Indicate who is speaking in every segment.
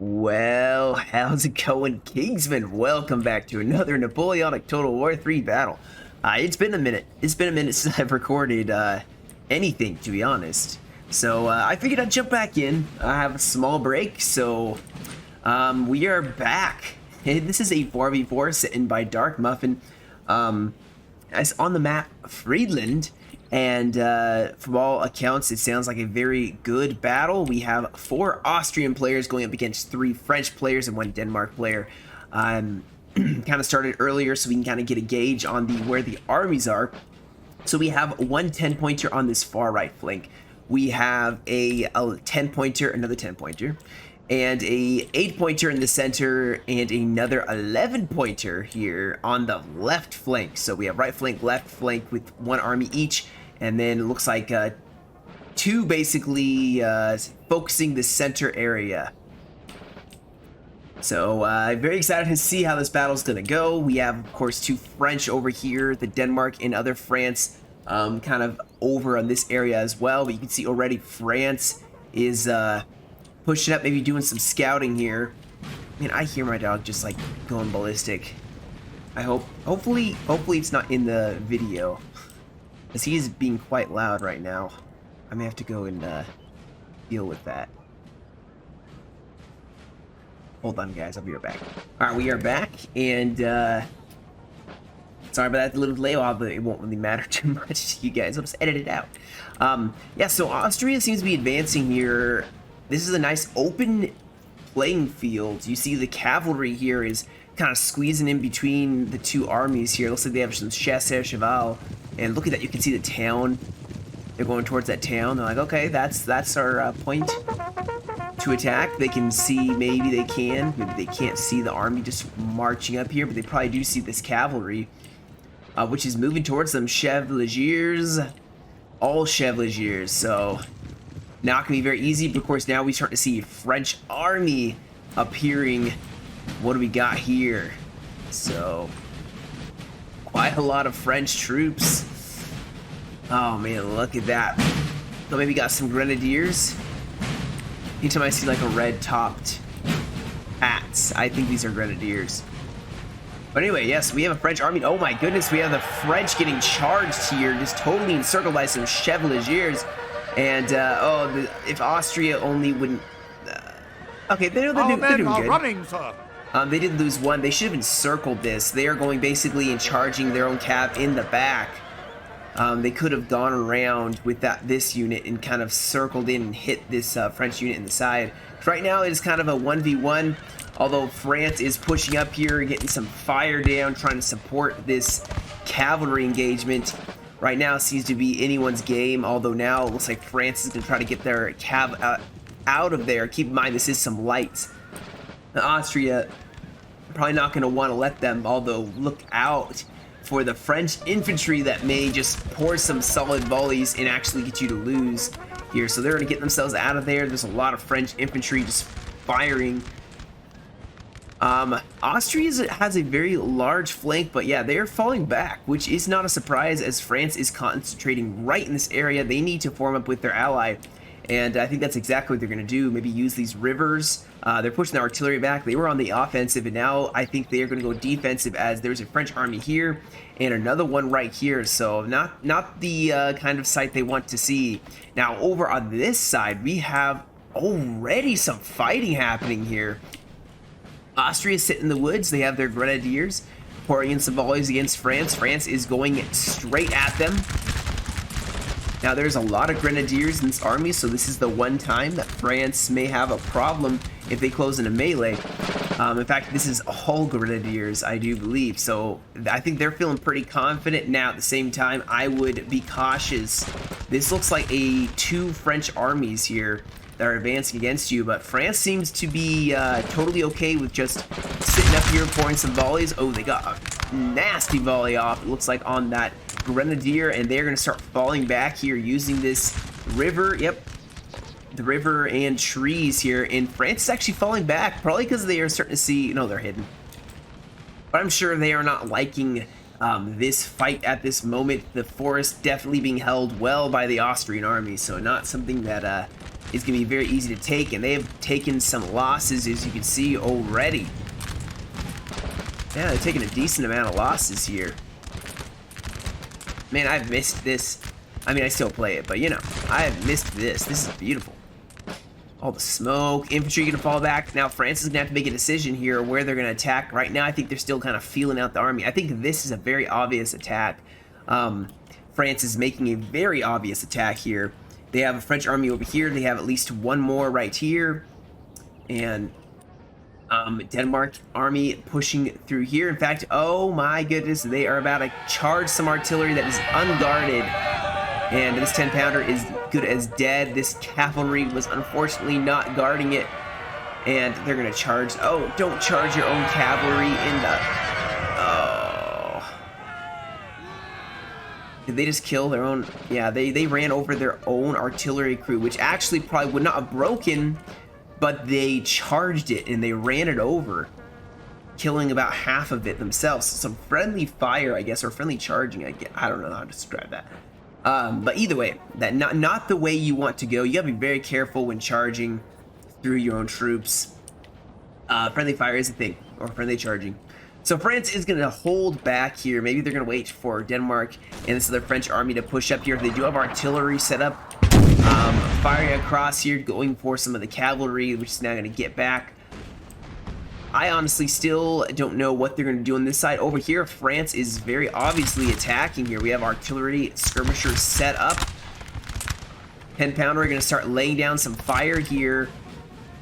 Speaker 1: Well, how's it going, Kingsman? Welcome back to another Napoleonic Total War 3 battle. It's been a minute. It's been a minute since I've recorded anything, to be honest. So I figured I'd jump back in. I have a small break, so we are back. This is a 4v4 set in by Dark Muffin. As on the map, Friedland. And from all accounts, it sounds like a very good battle. We have 4 Austrian players going up against 3 French players and 1 Denmark player. Kind of started earlier so we can kind of get a gauge on where the armies are. So we have one 10-pointer on this far right flank. We have a 10-pointer, another 10-pointer, and a 8-pointer in the center, and another 11-pointer here on the left flank. So we have right flank, left flank with 1 army each. And then it looks like 2 basically focusing the center area. So I'm very excited to see how this battle's going to go. We have, of course, 2 French over here, the Denmark and other France kind of over on this area as well. But you can see already France is pushing up, maybe doing some scouting here. Man, I hear my dog just like going ballistic. Hopefully it's not in the video, because he is being quite loud right now. I may have to go and deal with that. Hold on, guys. I'll be right back. All right, we are back, and sorry about that little delay, but it won't really matter too much to you guys. I'll just edit it out. Yeah, so Austria seems to be advancing here. This is a nice open playing field. You see the cavalry here is kind of squeezing in between the 2 armies here. Looks like they have some chasseurs cheval. And look at that, you can see the town. They're going towards that town. They're like, okay, that's our point to attack. They can see, maybe they can't see the army just marching up here, but they probably do see this cavalry, which is moving towards them. Chevaliers, all Chevaliers. So not gonna be very easy, but of course now we start to see French army appearing. What do we got here? So quite a lot of French troops. Oh man, look at that. So maybe got some grenadiers. Anytime I see like a red topped hats, I think these are grenadiers. But anyway, yes, we have a French army. Oh my goodness, we have the French getting charged here, just totally encircled by some Chevaliers. And if Austria only wouldn't. Okay, they're doing good.
Speaker 2: Running, sir.
Speaker 1: They did lose 1. They should have encircled this. They are going basically and charging their own cav in the back. They could have gone around with this unit and kind of circled in and hit this French unit in the side. Right now it is kind of a 1v1, although France is pushing up here, getting some fire down, trying to support this cavalry engagement. Right now it seems to be anyone's game, although now it looks like France is going to try to get their cav out of there. Keep in mind, this is some light. Austria probably not going to want to let them, although look out for the French infantry that may just pour some solid volleys and actually get you to lose here. So they're going to get themselves out of there. There's a lot of French infantry just firing. Austria has a very large flank, but yeah, they're falling back, which is not a surprise as France is concentrating right in this area. They need to form up with their ally. And I think that's exactly what they're going to do. Maybe use these rivers. They're pushing the artillery back. They were on the offensive, and now I think they are going to go defensive, as there's a French army here and another one right here. So not the kind of sight they want to see. Now over on this side, we have already some fighting happening here. Austria sit in the woods. They have their grenadiers pouring in some volleys against France. France is going straight at them. Now there's a lot of grenadiers in this army, so this is the one time that France may have a problem if they close in a melee. In fact, this is all grenadiers, I do believe, so I think they're feeling pretty confident. Now at the same time, I would be cautious. This looks like 2 French armies here that are advancing against you, but France seems to be totally okay with just sitting up here pouring some volleys. Oh, they got a nasty volley off, it looks like, on that grenadier, and they're going to start falling back here using this river. Yep, the river and trees here, and France is actually falling back, probably because they are starting to see, no, they're hidden, but I'm sure they are not liking this fight at this moment. The forest definitely being held well by the Austrian army, so not something that is going to be very easy to take, and they have taken some losses, as you can see already. Yeah, they're taking a decent amount of losses here. Man, I've missed this. I mean, I still play it, but you know, I have missed this. This is beautiful. All the smoke, infantry going to fall back. Now, France is going to have to make a decision here where they're going to attack. Right now, I think they're still kind of feeling out the army. I think this is a very obvious attack. France is making a very obvious attack here. They have a French army over here. They have at least one more right here. And Denmark army pushing through here. In fact, oh my goodness, they are about to charge some artillery that is unguarded. And this 10-pounder is good as dead. This cavalry was unfortunately not guarding it. And they're going to charge. Oh, don't charge your own cavalry in the... Oh. Did they just kill their own... Yeah, they ran over their own artillery crew, which actually probably would not have broken, but they charged it and they ran it over, killing about half of it themselves. Some friendly fire, I guess, or friendly charging, I guess. I don't know how to describe that. But either way, that not the way you want to go. You gotta be very careful when charging through your own troops. Friendly fire is a thing, or friendly charging. So France is gonna hold back here. Maybe they're gonna wait for Denmark and this other French army to push up here. They do have artillery set up, firing across here, going for some of the cavalry, which is now gonna get back. I honestly still don't know what they're going to do on this side. Over here, France is very obviously attacking here. We have artillery skirmishers set up. 10-pounder are going to start laying down some fire here,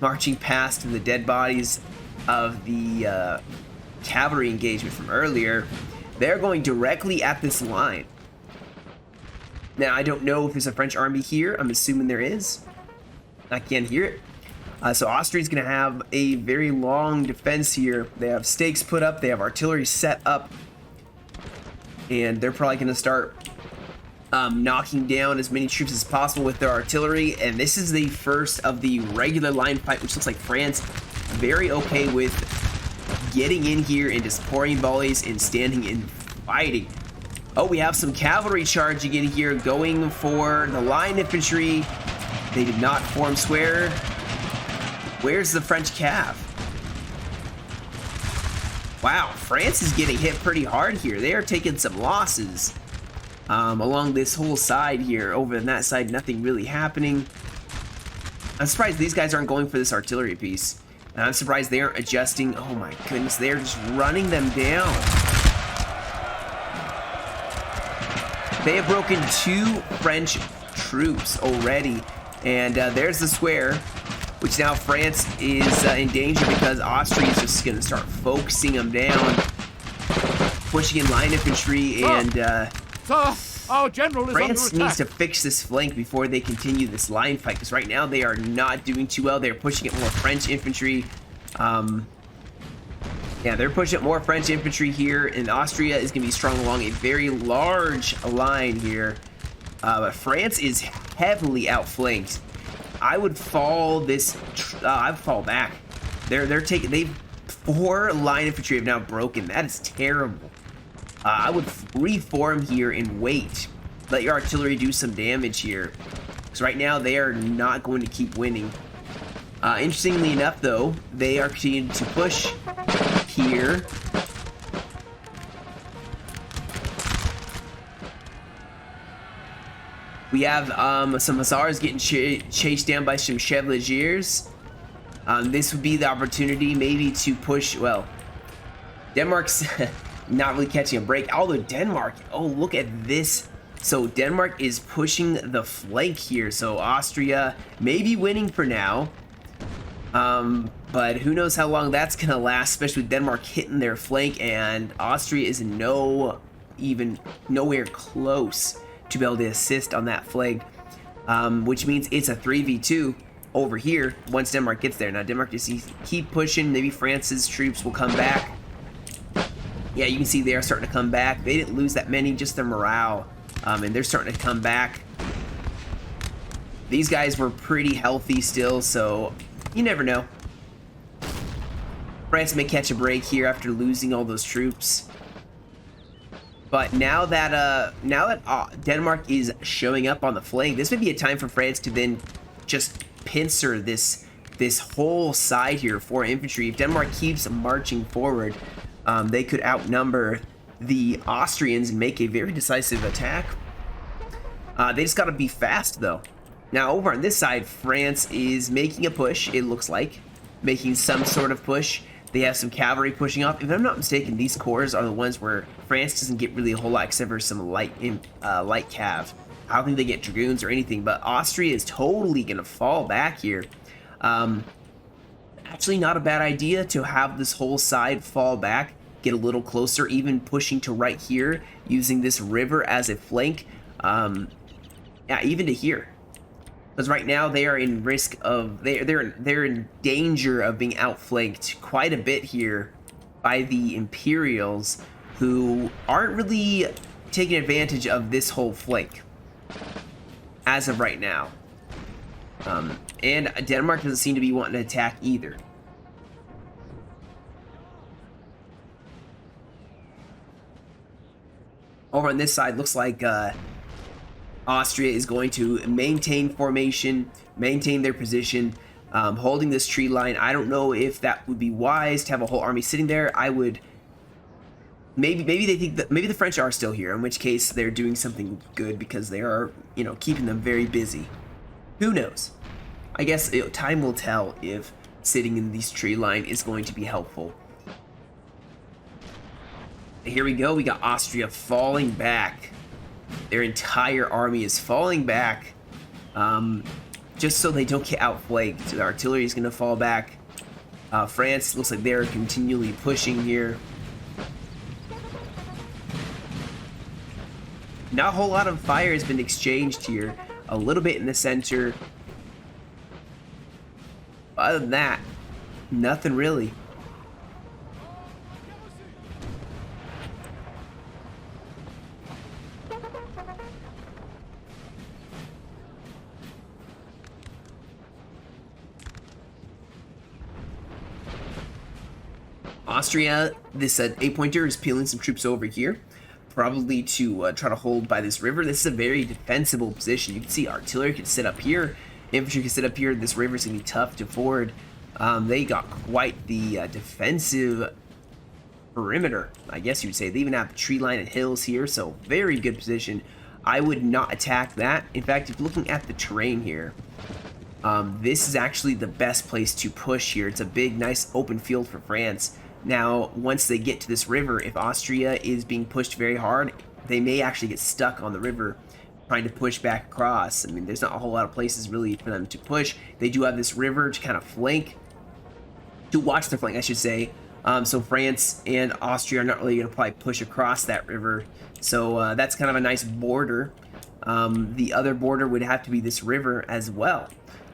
Speaker 1: marching past the dead bodies of the cavalry engagement from earlier. They're going directly at this line. Now, I don't know if there's a French army here. I'm assuming there is. I can't hear it. So Austria's going to have a very long defense here. They have stakes put up. They have artillery set up. And they're probably going to start knocking down as many troops as possible with their artillery. And this is the first of the regular line fight, which looks like France very okay with getting in here and just pouring volleys and standing and fighting. Oh, we have some cavalry charging in here, going for the line infantry. They did not form square. Where's the French cav? Wow, France is getting hit pretty hard here. They are taking some losses along this whole side here. Over on that side, nothing really happening. I'm surprised these guys aren't going for this artillery piece. And I'm surprised they aren't adjusting. Oh my goodness, they're just running them down. They have broken 2 French troops already. And there's the square, which now France is in danger because Austria is just going to start focusing them down, pushing in line infantry, and
Speaker 2: Sir, our general is
Speaker 1: France
Speaker 2: under
Speaker 1: needs to
Speaker 2: attack.
Speaker 1: fix this flank before they continue this line fight, because right now they are not doing too well. They're pushing at more French infantry. Yeah, they're pushing at more French infantry here, and Austria is going to be strung along a very large line here. But France is heavily outflanked. I would fall this. I'd fall back. They're taking. 4 line infantry have now broken. That is terrible. I would reform here and wait. Let your artillery do some damage here, because right now they are not going to keep winning. Interestingly enough, though, they are continuing to push here. We have some hussars getting chased down by some chevaliers. This would be the opportunity maybe to push. Well, Denmark's not really catching a break. Although Denmark, oh, look at this. So Denmark is pushing the flank here. So Austria may be winning for now. But who knows how long that's going to last, especially with Denmark hitting their flank. And Austria is nowhere close to be able to assist on that flank, which means it's a 3v2 over here once Denmark gets there. Now Denmark just keep pushing. Maybe France's troops will come back. Yeah, you can see they are starting to come back. They didn't lose that many, just their morale, and they're starting to come back. These guys were pretty healthy still, so you never know. France may catch a break here after losing all those troops. But now that Denmark is showing up on the flank, this may be a time for France to then just pincer this whole side here for infantry. If Denmark keeps marching forward, they could outnumber the Austrians and make a very decisive attack. They just got to be fast, though. Now, over on this side, France is making a push, it looks like. Making some sort of push. They have some cavalry pushing up. If I'm not mistaken, these corps are the ones where France doesn't get really a whole lot except for some light cav. I don't think they get dragoons or anything, but Austria is totally going to fall back here. Actually, not a bad idea to have this whole side fall back, get a little closer, even pushing to right here, using this river as a flank. Yeah, even to here. Because right now they are in risk of they're in danger of being outflanked quite a bit here by the Imperials, who aren't really taking advantage of this whole flank as of right now. And Denmark doesn't seem to be wanting to attack either. Over on this side, looks like Austria is going to maintain formation, maintain their position, holding this tree line. I don't know if that would be wise to have a whole army sitting there. I would... Maybe they think that maybe the French are still here, in which case they're doing something good because they are, you know, keeping them very busy. Who knows? I guess time will tell if sitting in this tree line is going to be helpful. Here we go. We got Austria falling back. Their entire army is falling back, just so they don't get outflanked. The artillery is going to fall back. France looks like they're continually pushing here. Not a whole lot of fire has been exchanged here. A little bit in the center. Other than that, nothing really. Austria, this 8-pointer is peeling some troops over here, probably to try to hold by this river. This is a very defensible position. You can see artillery can sit up here, infantry can sit up here. This river is going to be tough to ford. They got quite the defensive perimeter, I guess you would say. They even have tree line and hills here, so very good position. I would not attack that. In fact, if looking at the terrain here, this is actually the best place to push here. It's a big, nice open field for France. Now, once they get to this river, if Austria is being pushed very hard, they may actually get stuck on the river trying to push back across. I mean, there's not a whole lot of places really for them to push. They do have this river to kind of flank, to watch the flank, I should say. So France and Austria are not really going to probably push across that river. So that's kind of a nice border. The other border would have to be this river as well.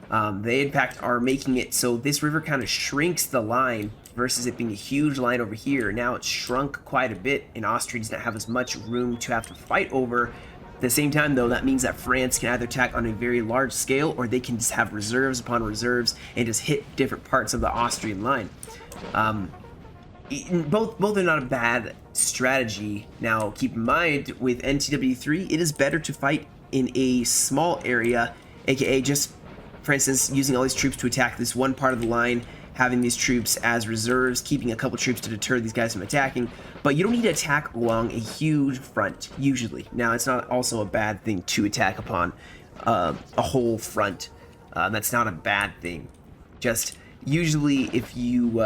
Speaker 1: They, in fact, are making it so this river kind of shrinks the line versus it being a huge line over here. Now it's shrunk quite a bit, and Austria does not have as much room to have to fight over. At the same time, though, that means that France can either attack on a very large scale, or they can just have reserves upon reserves and just hit different parts of the Austrian line. Both are not a bad strategy. Now, keep in mind, with NTW3, it is better to fight in a small area, aka just, for instance, using all these troops to attack this one part of the line, having these troops as reserves, keeping a couple troops to deter these guys from attacking. But you don't need to attack along a huge front, usually. Now, it's not also a bad thing to attack upon a whole front. That's not a bad thing. Just, usually, if you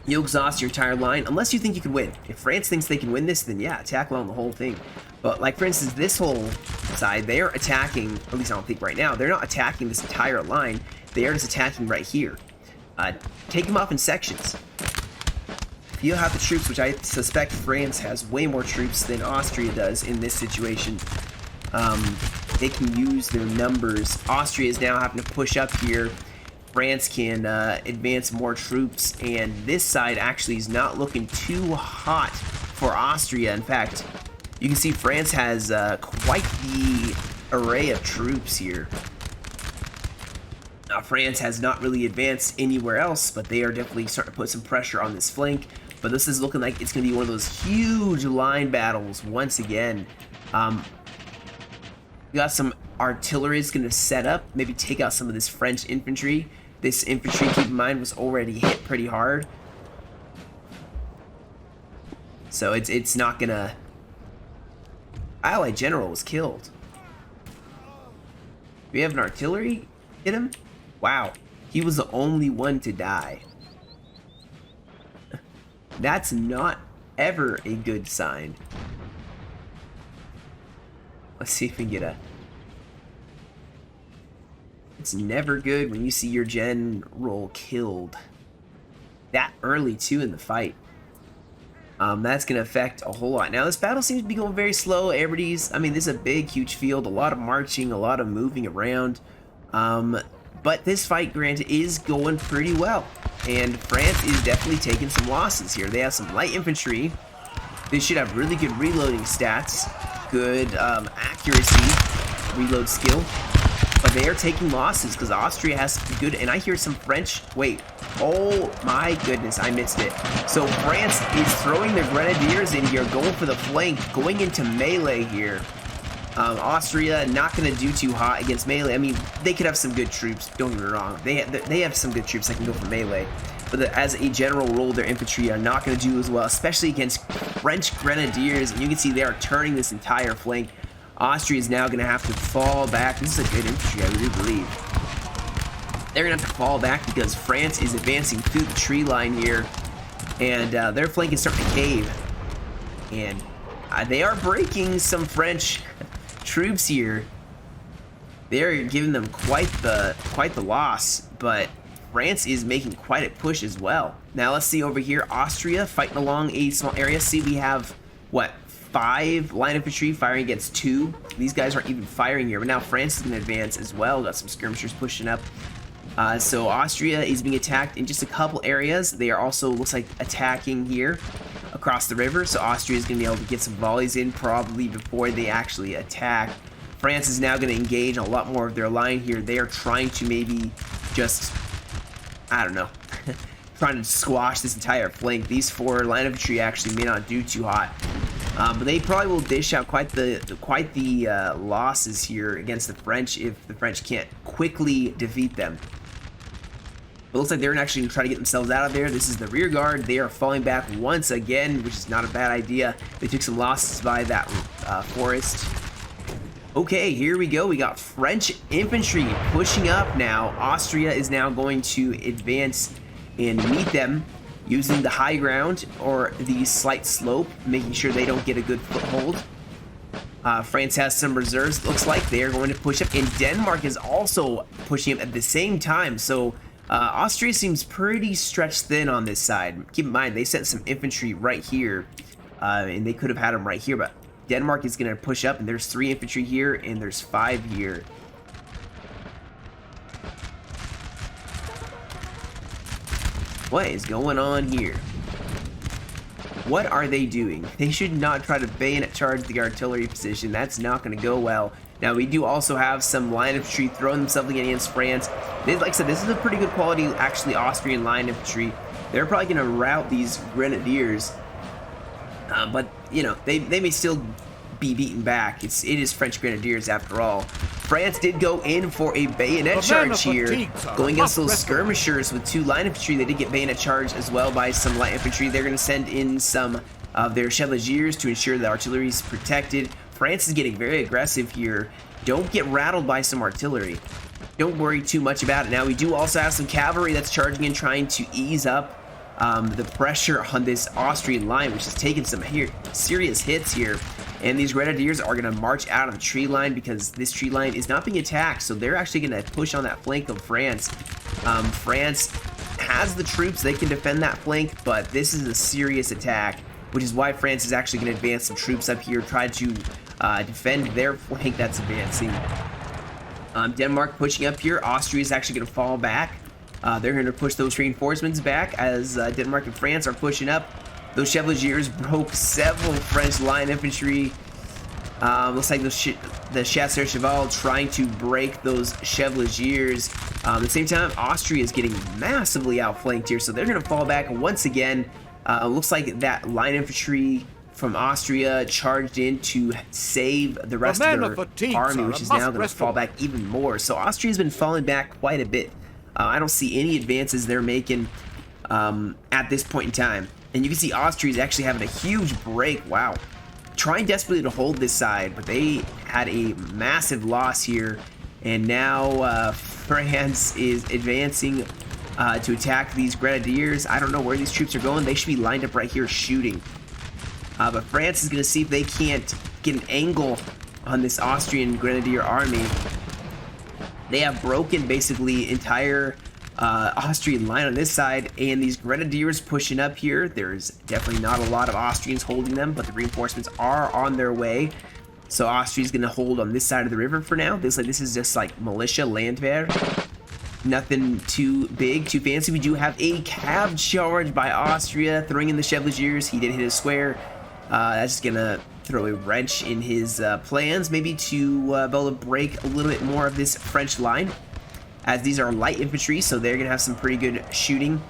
Speaker 1: exhaust your entire line, unless you think you can win. If France thinks they can win this, then yeah, attack along the whole thing. But, like, for instance, this whole side, they are attacking, at least I don't think right now, they're not attacking this entire line. They are just attacking right here. Take them off in sections. If you have the troops, which I suspect France has way more troops than Austria does in this situation, they can use their numbers. Austria is now having to push up here. France can advance more troops, and this side actually is not looking too hot for Austria. In fact, you can see France has quite the array of troops here. Now, France has not really advanced anywhere else, but they are definitely starting to put some pressure on this flank. But this is looking like it's going to be one of those huge line battles once again. We got some artillery is going to set up, maybe take out some of this French infantry. This infantry, keep in mind, was already hit pretty hard. So it's not going to... Allied general was killed. We have an artillery hit him? Wow. He was the only one to die. That's not ever a good sign. Let's see if we can get a... It's never good when you see your general killed. That early, too, in the fight. That's going to affect a whole lot. Now, this battle seems to be going very slow. Everybody's... I mean, this is a big, huge field. A lot of marching, a lot of moving around. But this fight, granted, is going pretty well. And France is definitely taking some losses here. They have some light infantry. They should have really good reloading stats. Good accuracy, reload skill. But they are taking losses because Austria has good... And I hear some French... Wait. Oh my goodness, I missed it. So France is throwing their grenadiers in here, going for the flank, going into melee here. Austria not going to do too hot against melee. I mean, they could have some good troops, don't get me wrong. They have some good troops that can go for melee. But as a general rule, their infantry are not going to do as well, especially against French grenadiers. And you can see they are turning this entire flank. Austria is now going to have to fall back. This is a good infantry, I really believe. They're going to have to fall back because France is advancing through the tree line here. And their flank is starting to cave. And they are breaking some French troops here. They're giving them quite the loss. But France is making quite a push as well. Now let's see over here. Austria fighting along a small area. See, we have, what, 5 line infantry firing against 2. These guys aren't even firing here, but now France is going to advance as well. Got some skirmishers pushing up. So Austria is being attacked in just a couple areas. They are also, looks like, attacking here across the river. So Austria is going to be able to get some volleys in probably before they actually attack. France is now going to engage a lot more of their line here. They are trying to maybe just, I don't know, trying to squash this entire flank. These 4 line infantry actually may not do too hot. But they probably will dish out quite the losses here against the French if the French can't quickly defeat them. It looks like they're actually going to try to get themselves out of there. This is the rear guard. They are falling back once again, which is not a bad idea. They took some losses by that forest. Okay, here we go. We got French infantry pushing up now. Austria is now going to advance and meet them using the high ground or the slight slope, making sure they don't get a good foothold. France has some reserves. Looks like they are going to push up, and Denmark is also pushing up at the same time. So Austria seems pretty stretched thin on this side. Keep in mind, they sent some infantry right here, and they could have had them right here, but Denmark is going to push up, and there's 3 infantry here, and there's 5 here. What is going on here? What are they doing? They should not try to bayonet charge the artillery position. That's not going to go well. Now, we do also have some line infantry throwing themselves against France. Like I said, this is a pretty good quality, actually, Austrian line infantry. They're probably going to rout these grenadiers. But, you know, they may still be beaten back. It is French grenadiers after all. France did go in for a bayonet charge here, going against those skirmishers with 2 line infantry. They did get bayonet charged as well by some light infantry. They're going to send in some of their chevaliers to ensure the artillery is protected. France is getting very aggressive here. Don't get rattled by some artillery. Don't worry too much about it. Now, we do also have some cavalry that's charging in, trying to ease up the pressure on this Austrian line, which has taken some serious hits here. And these grenadiers are going to march out of the tree line because this tree line is not being attacked. So they're actually going to push on that flank of France. France has the troops. They can defend that flank, but this is a serious attack, which is why France is actually going to advance some troops up here, try to defend their flank that's advancing. Denmark pushing up here. Austria is actually going to fall back. They're going to push those reinforcements back as Denmark and France are pushing up. Those chevaliers broke several French line infantry. Looks like the chasseurs cheval trying to break those chevaliers. At the same time, Austria is getting massively outflanked here, so they're going to fall back once again. Looks like that line infantry from Austria charged in to save the rest of their army, which is now going to fall back even more. So Austria's been falling back quite a bit. I don't see any advances they're making at this point in time. And you can see Austria's actually having a huge break. Wow. Trying desperately to hold this side, but they had a massive loss here. And now France is advancing to attack these grenadiers. I don't know where these troops are going. They should be lined up right here shooting. But France is going to see if they can't get an angle on this Austrian grenadier army. They have broken basically entire Austrian line on this side, and these grenadiers pushing up here. There's definitely not a lot of Austrians holding them, but the reinforcements are on their way. So Austria's going to hold on this side of the river for now. This is just like militia, Landwehr. Nothing too big, too fancy. We do have a cav charge by Austria, throwing in the Chevaliers. He did hit a square. That's going to throw a wrench in his plans, maybe to be able to break a little bit more of this French line, as these are light infantry, so they're going to have some pretty good shooting,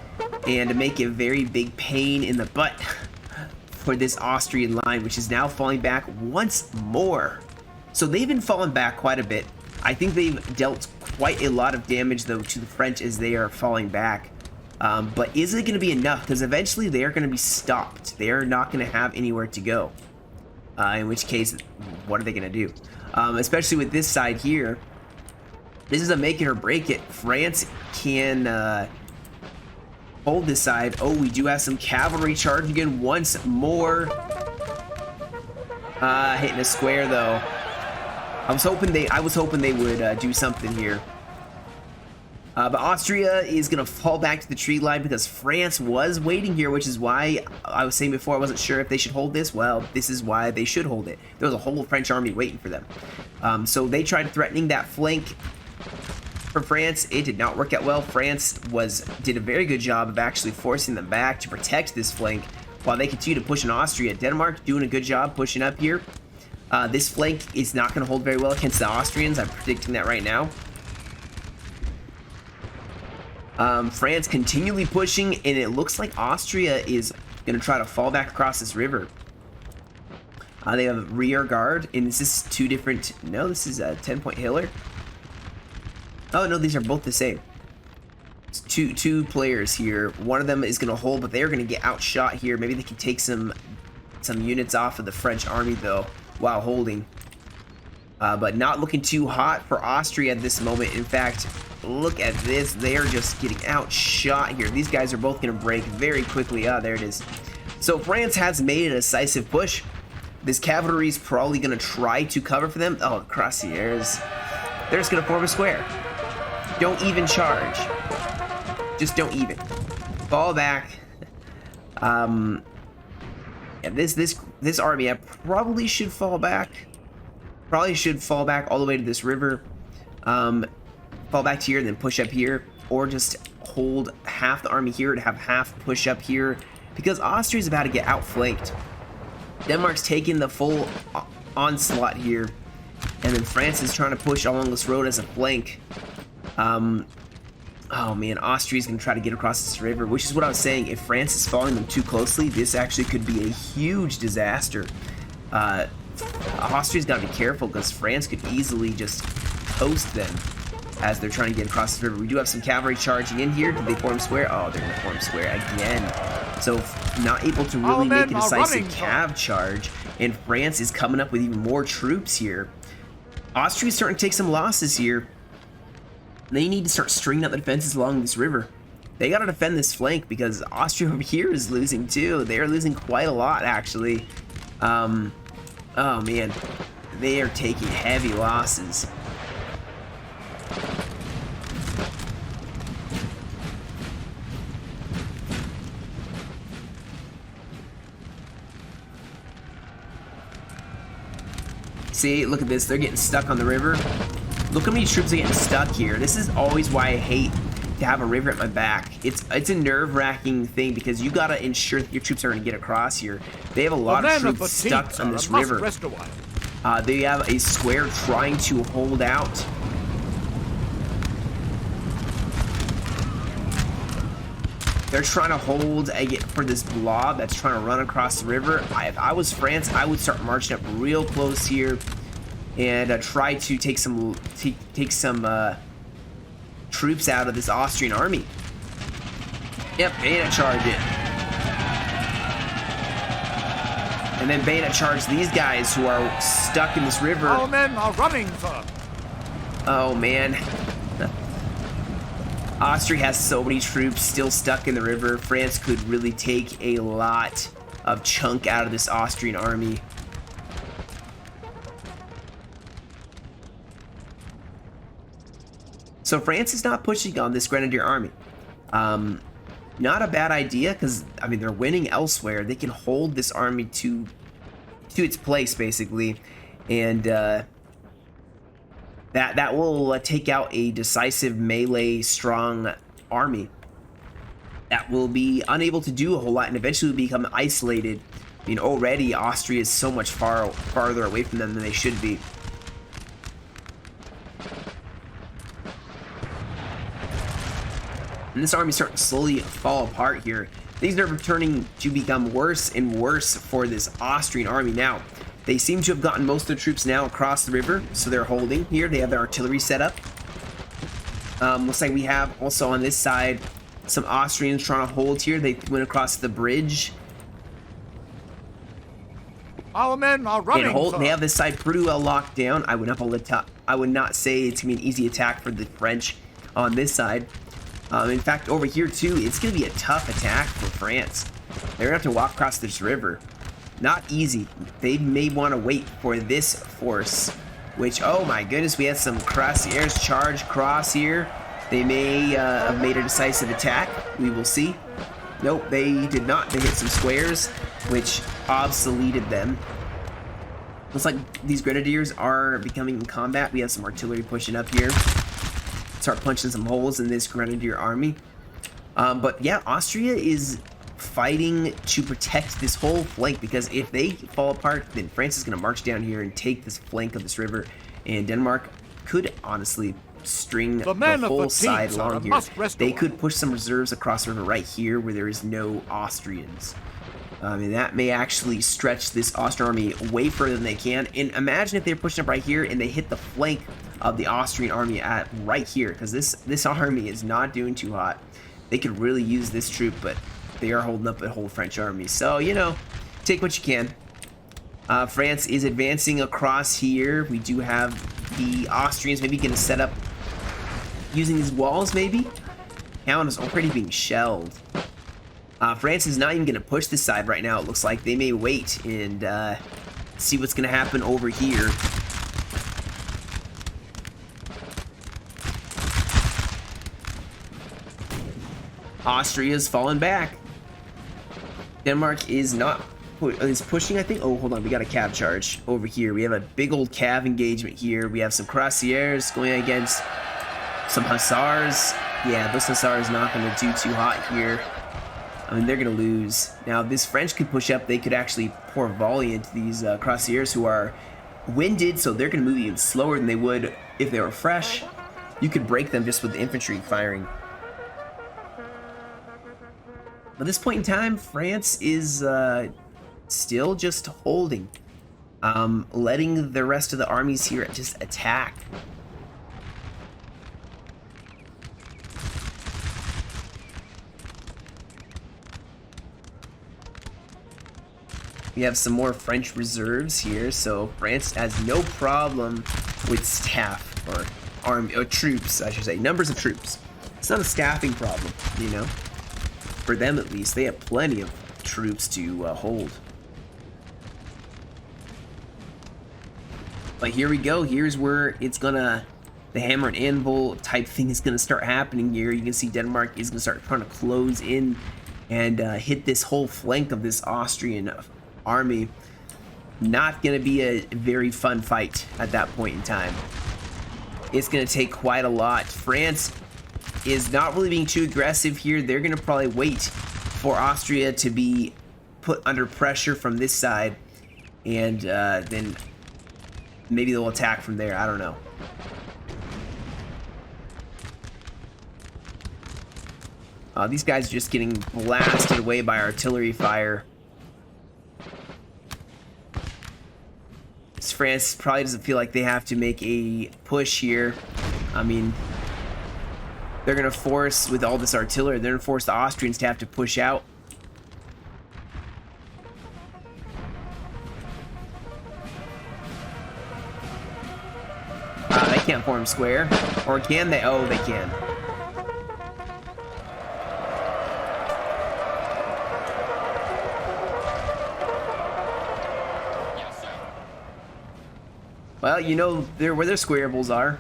Speaker 1: and to make a very big pain in the butt for this Austrian line, which is now falling back once more. So they've been falling back quite a bit. I think they've dealt quite a lot of damage, though, to the French as they are falling back. But is it going to be enough? Because eventually they are going to be stopped. They are not going to have anywhere to go. In which case, what are they going to do? Especially with this side here. This is a make it or break it. France can hold this side. Oh, we do have some cavalry charging again once more. Hitting a square though. I was hoping they would do something here. But Austria is going to fall back to the tree line because France was waiting here, which is why I was saying before I wasn't sure if they should hold this. Well, this is why they should hold it. There was a whole French army waiting for them. So they tried threatening that flank for France. It did not work out well. France did a very good job of actually forcing them back to protect this flank while they continue to push on Austria. Denmark doing a good job pushing up here. This flank is not going to hold very well against the Austrians. I'm predicting that right now. France continually pushing, and it looks like Austria is going to try to fall back across this river. They have a rear guard, and is this two different? No, this is a 10-point hiller. Oh no, these are both the same. It's two players here. One of them is going to hold, but they're going to get outshot here. Maybe they can take some units off of the French army though while holding. But not looking too hot for Austria at this moment. In fact, look at this. They are just getting outshot here. These guys are both going to break very quickly. Ah, there it is. So France has made a decisive push. This cavalry is probably going to try to cover for them. Oh, Cuirassiers. They're just going to form a square. Don't even charge. Just don't even. Fall back. Yeah, this army, I probably should fall back. Probably should fall back all the way to this river. Fall back to here and then push up here. Or just hold half the army here to have half push up here. Because Austria's about to get outflanked. Denmark's taking the full onslaught here. And then France is trying to push along this road as a flank. Oh man, Austria's going to try to get across this river, which is what I was saying. If France is following them too closely, this actually could be a huge disaster. Austria's got to be careful because France could easily just toast them as they're trying to get across the river. We do have some cavalry charging in here. Did they form square? Oh, they're going to form square again. So not able to really make a decisive cav charge, and France is coming up with even more troops here. Austria's starting to take some losses here. They need to start stringing up the defenses along this river. They got to defend this flank because Austria over here is losing too. They're losing quite a lot, actually. Oh man, they are taking heavy losses. See, look at this. They're getting stuck on the river. Look how many troops are getting stuck here. This is always why I hate to have a river at my back. It's a nerve-wracking thing because you gotta ensure that your troops are gonna get across here. They have a lot of troops stuck on this river. They have a square trying to hold out. They're trying to hold for this blob that's trying to run across the river. If I was France, I would start marching up real close here and try to take some troops out of this Austrian army. Yep, bayonet charge it. And then bayonet charge these guys who are stuck in this river.
Speaker 2: Our men are running, sir.
Speaker 1: Oh, man. Austria has so many troops still stuck in the river. France could really take a lot of chunk out of this Austrian army. So France is not pushing on this Grenadier army. Not a bad idea, because, I mean, they're winning elsewhere. They can hold this army to its place, basically. And that will take out a decisive melee strong army that will be unable to do a whole lot and eventually become isolated. I mean, already Austria is so much farther away from them than they should be. And this army is starting to slowly fall apart here. Things are turning to become worse and worse for this Austrian army now. They seem to have gotten most of the troops now across the river, so they're holding here. They have their artillery set up. Looks like we have also on this side some Austrians trying to hold here. They went across the bridge.
Speaker 2: Our men are running.
Speaker 1: And hold. They have this side pretty well locked down. I would not say it's gonna be an easy attack for the French on this side. In fact, over here too, it's gonna be a tough attack for France. They're gonna have to walk across this river. Not easy. They may want to wait for this force, which, oh my goodness, we had some cuirassiers charge across here. They may have made a decisive attack. We will see. Nope, they did not. They hit some squares, which obsoleted them. Looks like these grenadiers are becoming in combat. We have some artillery pushing up here. Start punching some holes in this grenadier army. But yeah, Austria is fighting to protect this whole flank, because if they fall apart, then France is going to march down here and take this flank of this river, and Denmark could honestly string the whole side along here. They could push some reserves across the river right here where there is no Austrians. And that may actually stretch this Austrian army way further than they can. And imagine if they're pushing up right here and they hit the flank of the Austrian army at right here, because this army is not doing too hot. They could really use this troop, but they are holding up the whole French army. So, you know, take what you can. France is advancing across here. We do have the Austrians maybe going to set up using these walls, maybe. Town is already being shelled. France is not even going to push this side right now. It looks like they may wait and see what's going to happen over here. Austria's fallen back. Denmark is pushing, I think. Oh, hold on. We got a cav charge over here. We have a big old cav engagement here. We have some cuirassiers going against some hussars. Yeah, those hussars not going to do too hot here. I mean, they're going to lose. Now, this French could push up. They could actually pour a volley into these cuirassiers who are winded, so they're going to move even slower than they would if they were fresh. You could break them just with the infantry firing. At this point in time, France is still just holding, letting the rest of the armies here just attack. We have some more French reserves here, so France has no problem with staff or army or troops, I should say, numbers of troops. It's not a staffing problem, you know. For them, at least, they have plenty of troops to hold. But here we go. Here's where it's gonna, the hammer and anvil type thing is gonna start happening here. You can see Denmark is gonna start trying to close in and hit this whole flank of this Austrian army. Not gonna be a very fun fight at that point in time. It's gonna take quite a lot. France is not really being too aggressive here. They're gonna probably wait for Austria to be put under pressure from this side, and then maybe they'll attack from there. I don't know. These guys are just getting blasted away by artillery fire. France probably doesn't feel like they have to make a push here. I mean, they're going to force, with all this artillery, they're going to force the Austrians to have to push out. They can't form square. Or can they? Oh, they can. Well, you know where their squarables are.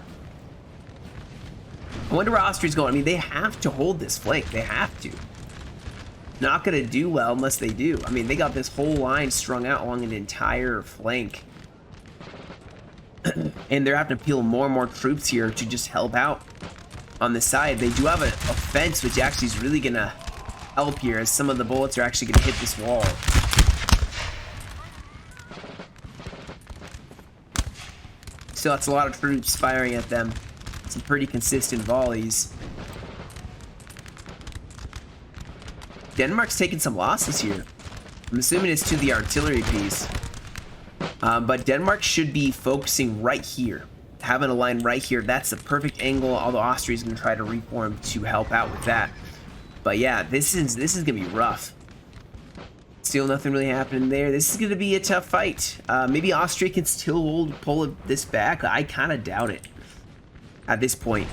Speaker 1: I wonder where Austria's going. I mean, they have to hold this flank. They have to. Not going to do well unless they do. I mean, they got this whole line strung out along an entire flank. And they're having to peel more and more troops here to just help out on the side. They do have a fence, which actually is really going to help here, as some of the bullets are actually going to hit this wall. Still, that's a lot of troops firing at them. Some pretty consistent volleys. Denmark's taking some losses here. I'm assuming it's to the artillery piece. But Denmark should be focusing right here. Having a line right here. That's the perfect angle. Although Austria's going to try to reform to help out with that. But yeah, this is going to be rough. Still nothing really happening there. This is going to be a tough fight. Maybe Austria can still pull this back. I kind of doubt it at this point.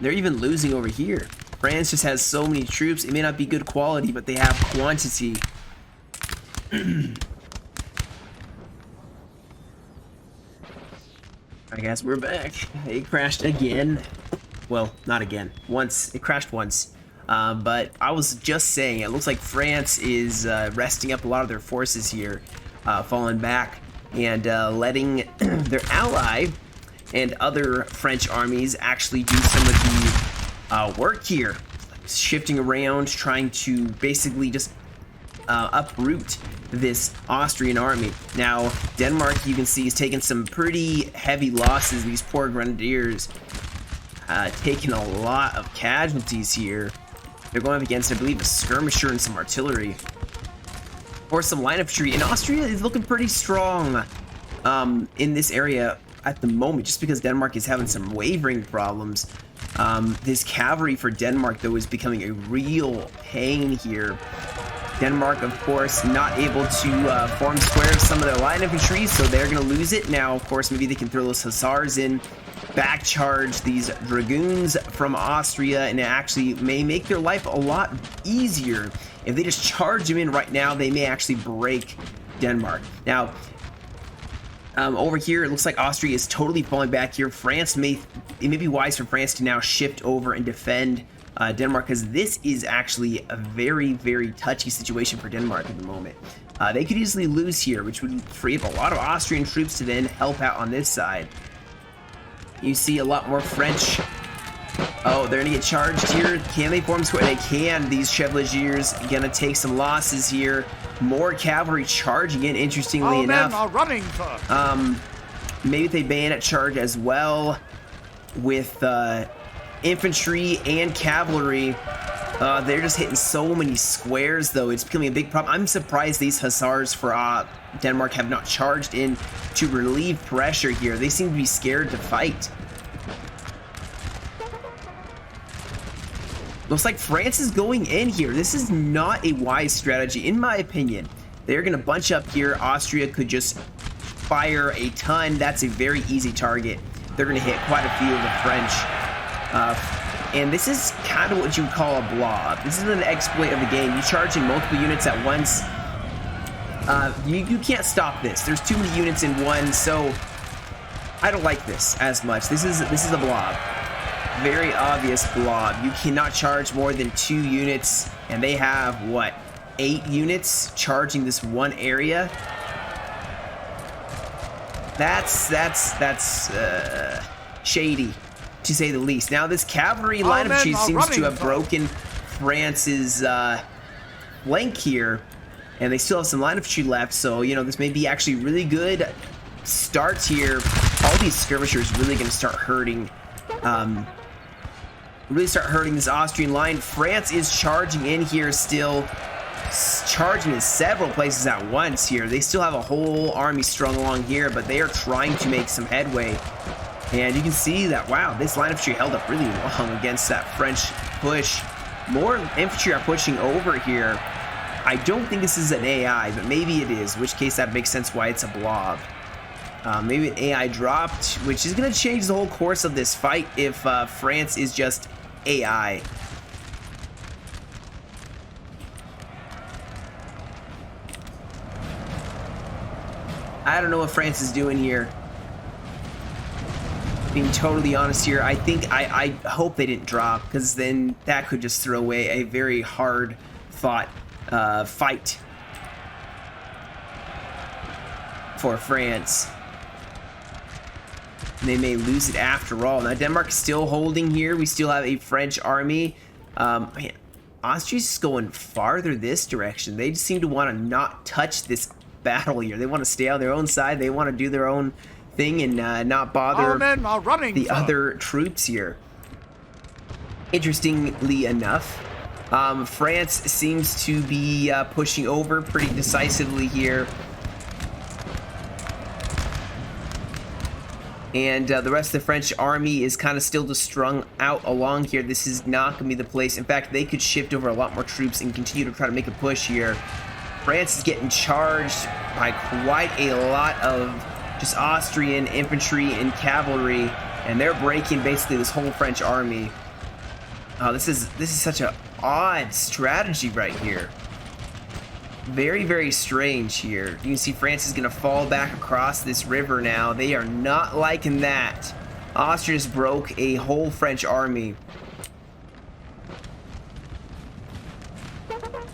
Speaker 1: They're even losing over here. France just has so many troops. It may not be good quality, but they have quantity. I guess we're back. It crashed again. Well, not again. Once. It crashed once. But I was just saying, it looks like France is resting up a lot of their forces here, falling back, and letting their ally and other French armies actually do some of the work here. Shifting around, trying to basically just uproot this Austrian army. Now, Denmark, you can see, is taking some pretty heavy losses. These poor grenadiers taking a lot of casualties here. They're going up against, I believe, a skirmisher and some artillery. Or some line infantry. And Austria is looking pretty strong in this area at the moment, just because Denmark is having some wavering problems. This cavalry for Denmark, though, is becoming a real pain here. Denmark, of course, not able to form square with some of their line infantry, so they're going to lose it. Now, of course, maybe they can throw those hussars in, back charge these dragoons from Austria, and it actually may make their life a lot easier. If they just charge them in right now, they may actually break Denmark. Now, over here, it looks like Austria is totally falling back here. It may be wise for France to now shift over and defend Denmark, because this is actually a very, very touchy situation for Denmark at the moment. They could easily lose here, which would free up a lot of Austrian troops to then help out on this side. You see a lot more French. Oh, they're gonna get charged here. Can they form square? They can. These Chevaliers gonna take some losses here. More cavalry charging in, interestingly enough.
Speaker 2: Men are running, sir.
Speaker 1: Maybe they bayonet charge as well with infantry and cavalry. They're just hitting so many squares, though. It's becoming a big problem. I'm surprised these hussars for Denmark have not charged in to relieve pressure here. They seem to be scared to fight. Looks like France is going in here. This is not a wise strategy, in my opinion. They're going to bunch up here. Austria could just fire a ton. That's a very easy target. They're going to hit quite a few of the French. And this is kind of what you would call a blob. This is an exploit of the game. You charge in multiple units at once. You can't stop this. There's too many units in one, so I don't like this as much. This is a blob. Very obvious blob. You cannot charge more than 2 units, and they have, what, 8 units charging this one area? That's shady, to say the least. Now, this cavalry line of infantry seems to have broken France's flank here, and they still have some line of infantry left, so, you know, this may be actually really good start here. these skirmishers really going to start hurting. This Austrian line. France is charging in here still. Charging in several places at once here. They still have a whole army strung along here, but they are trying to make some headway. And you can see that, wow, this line of infantry held up really long against that French push. More infantry are pushing over here. I don't think this is an AI, but maybe it is, in which case that makes sense why it's a blob. Maybe an AI dropped, which is going to change the whole course of this fight if France is just AI. I don't know what France is doing here. Being totally honest here, I think I hope they didn't drop, because then that could just throw away a very hard fought fight for France. They may lose it after all. Now Denmark is still holding here. We still have a French army. Man, Austria's just going farther this direction. They just seem to want to not touch this battle here. They want to stay on their own side. They want to do their own thing and not bother
Speaker 2: Our men are running,
Speaker 1: the
Speaker 2: sir.
Speaker 1: other troops here. Interestingly enough, France seems to be pushing over pretty decisively here. And the rest of the French army is kind of still just strung out along here. This is not going to be the place. In fact, they could shift over a lot more troops and continue to try to make a push here. France is getting charged by quite a lot of just Austrian infantry and cavalry, and they're breaking basically this whole French army. This is such an odd strategy right here. Very, very strange here. You can see France is going to fall back across this river now. They are not liking that. Austria just broke a whole French army.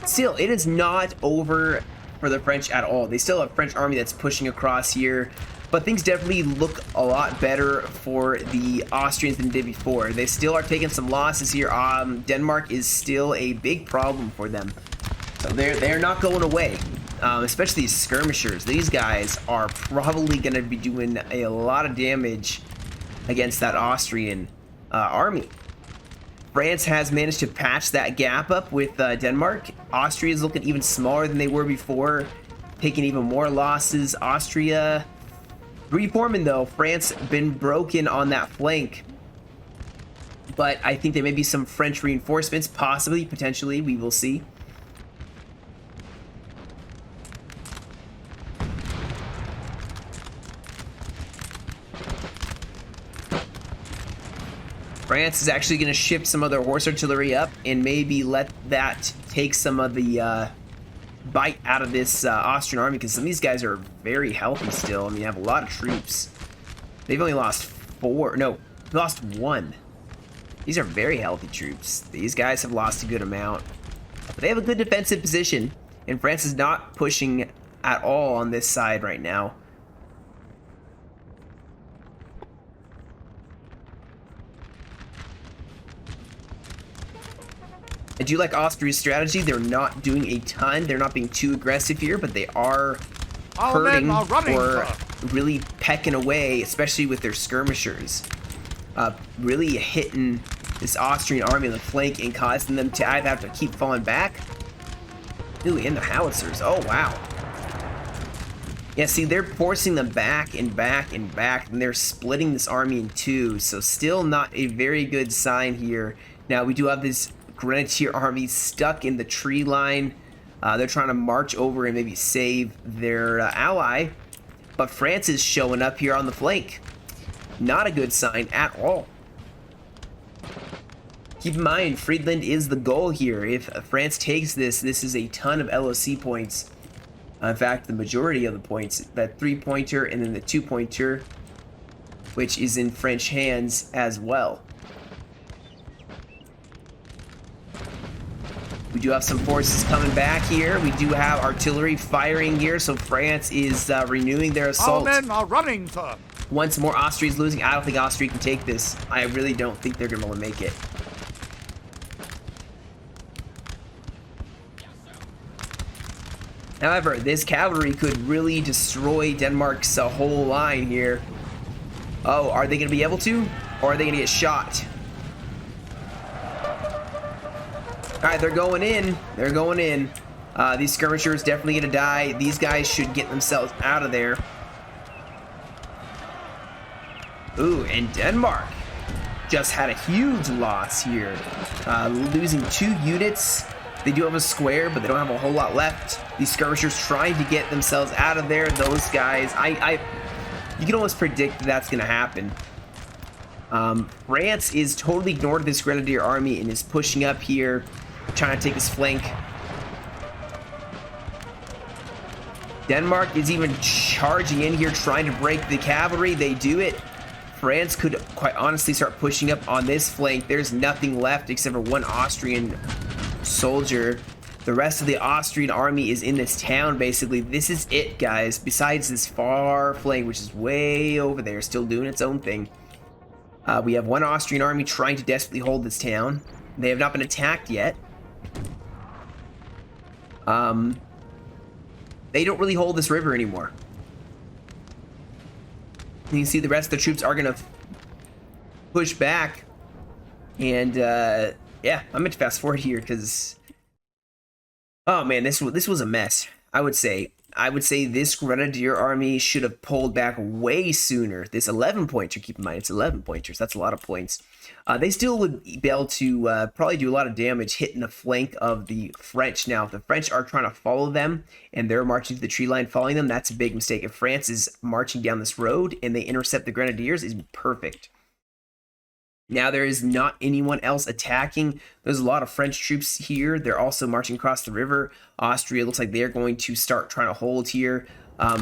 Speaker 1: Still, it is not over for the French at all. They still have a French army that's pushing across here, but things definitely look a lot better for the Austrians than they did before. They still are taking some losses here. Denmark is still a big problem for them. So they're not going away, especially these skirmishers. These guys are probably going to be doing a lot of damage against that Austrian army. France has managed to patch that gap up with Denmark. Austria is looking even smaller than they were before, taking even more losses. Austria reforming though. France been broken on that flank. But I think there may be some French reinforcements, possibly, potentially, we will see. France is actually going to ship some of their horse artillery up and maybe let that take some of the bite out of this Austrian army, because some of these guys are very healthy still. I mean, you have a lot of troops. They've only lost 4. No, they lost 1. These are very healthy troops. These guys have lost a good amount. But they have a good defensive position, and France is not pushing at all on this side right now. I do like Austria's strategy. They're not doing a ton. They're not being too aggressive here, but they are hurting or really pecking away, especially with their skirmishers. Really hitting this Austrian army on the flank and causing them to either have to keep falling back. Ooh, and the howitzers. Oh, wow. Yeah, see, they're forcing them back and back and back, and they're splitting this army in two, so still not a very good sign here. Now, we do have this Grenadier army stuck in the tree line. They're trying to march over and maybe save their ally, but France is showing up here on the flank. Not a good sign at all. Keep in mind, Friedland is the goal here. If France takes this, this is a ton of LOC points. In fact, the majority of the points, that 3-pointer and then the 2-pointer, which is in French hands as well. We do have some forces coming back here. We do have artillery firing here, so France is renewing their assault.
Speaker 2: Our men are running, sir.
Speaker 1: Once more, Austria's losing. I don't think Austria can take this. I really don't think they're going to make it. However, this cavalry could really destroy Denmark's whole line here. Oh, are they going to be able to? Or are they going to get shot? Alright, they're going in. They're going in. These skirmishers definitely going to die. These guys should get themselves out of there. Ooh, and Denmark just had a huge loss here. Losing 2 units. They do have a square, but they don't have a whole lot left. These skirmishers trying to get themselves out of there. Those guys, you can almost predict that's going to happen. France is totally ignored this Grenadier army and is pushing up here, trying to take this flank. Denmark is even charging in here, trying to break the cavalry. They do it. France could quite honestly start pushing up on this flank. There's nothing left except for 1 Austrian soldier. The rest of the Austrian army is in this town, basically. This is it, guys. Besides this far flank, which is way over there, still doing its own thing. We have 1 Austrian army trying to desperately hold this town. They have not been attacked yet. They don't really hold this river anymore. You can see the rest of the troops are going to push back. And, yeah, I'm going to fast forward here because... Oh, man, this was a mess, I would say. I would say this Grenadier army should have pulled back way sooner. This 11-pointer, keep in mind, it's 11 pointers. That's a lot of points. They still would be able to probably do a lot of damage hitting the flank of the French. Now, if the French are trying to follow them and they're marching to the tree line following them, that's a big mistake. If France is marching down this road and they intercept the Grenadiers, it's perfect. Now, there is not anyone else attacking. There's a lot of French troops here. They're also marching across the river. Austria looks like they're going to start trying to hold here.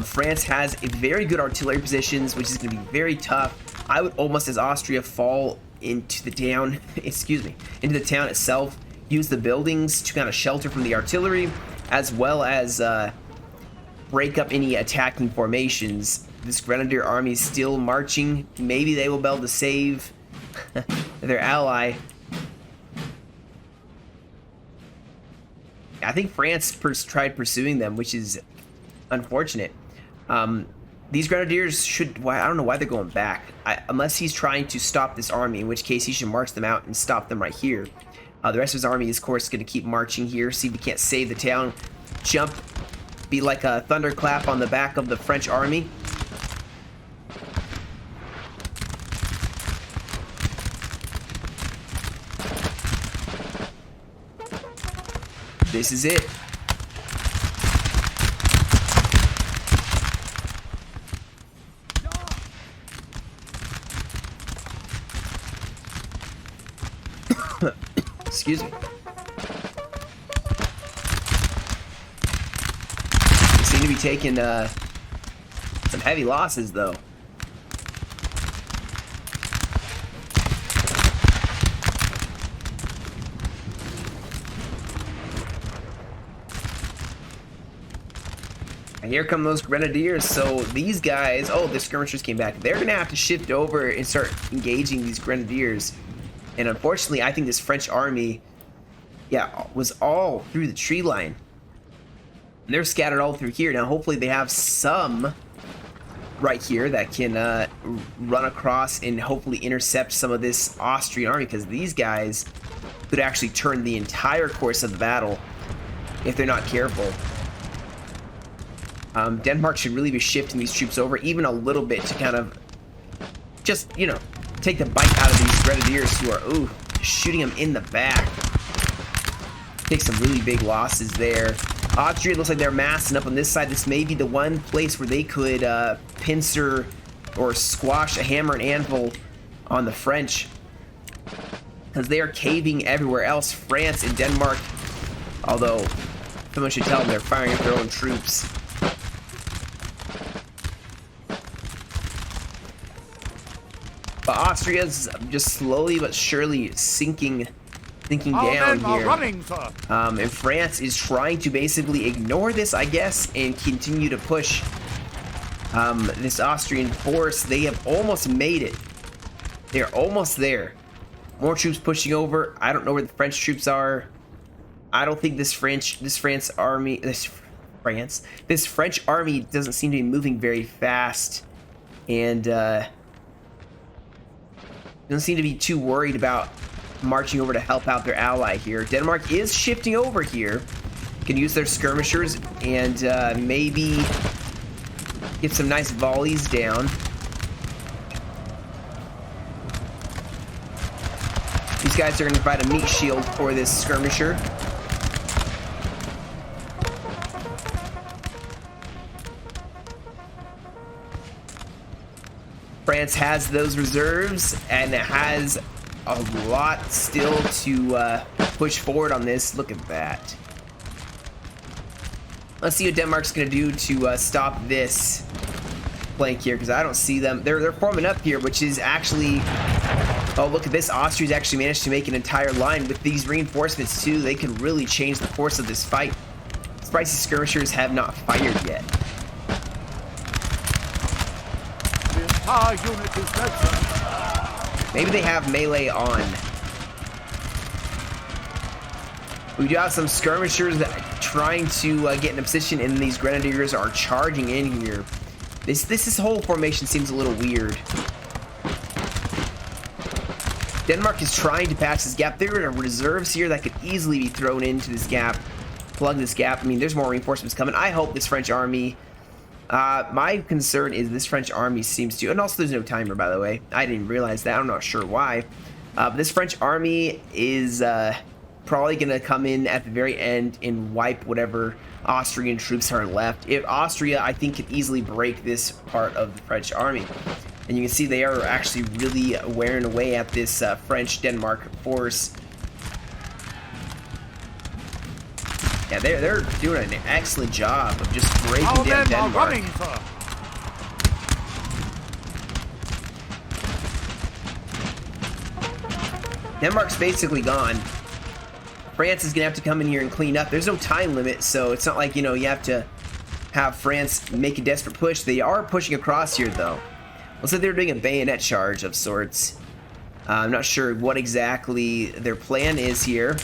Speaker 1: France has a very good artillery positions, which is going to be very tough. I would almost, as Austria, fall into the town, into the town itself, use the buildings to kind of shelter from the artillery, as well as break up any attacking formations. This Grenadier army is still marching. Maybe they will be able to save their ally. I think France tried pursuing them, which is unfortunate. These Grenadiers should... Well, I don't know why they're going back. Unless he's trying to stop this army, in which case he should march them out and stop them right here. The rest of his army is, of course, going to keep marching here. See if we can't save the town. Jump. Be like a thunderclap on the back of the French army. This is it. Excuse me. We seem to be taking some heavy losses, though. And here come those Grenadiers. So these guys, oh, the skirmishers came back. They're going to have to shift over and start engaging these Grenadiers. And unfortunately, I think this French army, yeah, was all through the tree line. And they're scattered all through here. Now, hopefully they have some right here that can run across and hopefully intercept some of this Austrian army, because these guys could actually turn the entire course of the battle if they're not careful. Denmark should really be shifting these troops over even a little bit to kind of just, you know, take the bite out of these Grenadiers who are, ooh, shooting them in the back. Take some really big losses there. Austria looks like they're massing up on this side. This may be the one place where they could pincer or squash a hammer and anvil on the French, because they are caving everywhere else. France and Denmark, although someone should tell them they're firing at their own troops. But Austria's just slowly but surely sinking down here.
Speaker 2: Running, sir.
Speaker 1: And France is trying to basically ignore this, I guess, and continue to push this Austrian force. They have almost made it. They're almost there. More troops pushing over. I don't know where the French troops are. I don't think this French army doesn't seem to be moving very fast. And Don't seem to be too worried about marching over to help out their ally here. Denmark is shifting over here. Can use their skirmishers and maybe get some nice volleys down. These guys are going to provide a meat shield for this skirmisher. France has those reserves and it has a lot still to push forward on this. Look at that. Let's see what Denmark's going to do to stop this flank here, because I don't see them. They're forming up here, which is actually... Oh, look at this. Austria's actually managed to make an entire line with these reinforcements, too. They can really change the course of this fight. Spicy skirmishers have not fired yet.
Speaker 2: The entire unit is dead, sir.
Speaker 1: Maybe they have melee on. We do have some skirmishers that are trying to get in a position, and these grenadiers are charging in here. This whole formation seems a little weird. Denmark is trying to pass this gap. There are reserves here that could easily be thrown into this gap, plug this gap. I mean, there's more reinforcements coming. I hope this French army... my concern is this French army seems to... And also there's no timer, by the way. I didn't realize that. I'm not sure why. But this French army is probably going to come in at the very end and wipe whatever Austrian troops are left. If Austria, I think, could easily break this part of the French army. And you can see they are actually really wearing away at this French-Denmark force. Yeah, they're doing an excellent job of just breaking
Speaker 2: Our
Speaker 1: down
Speaker 2: men are
Speaker 1: Denmark.
Speaker 2: running, sir.
Speaker 1: Denmark's basically gone. France is going to have to come in here and clean up. There's no time limit, so it's not like, you know, you have to have France make a desperate push. They are pushing across here, though. Looks like they're doing a bayonet charge of sorts. I'm not sure what exactly their plan is here.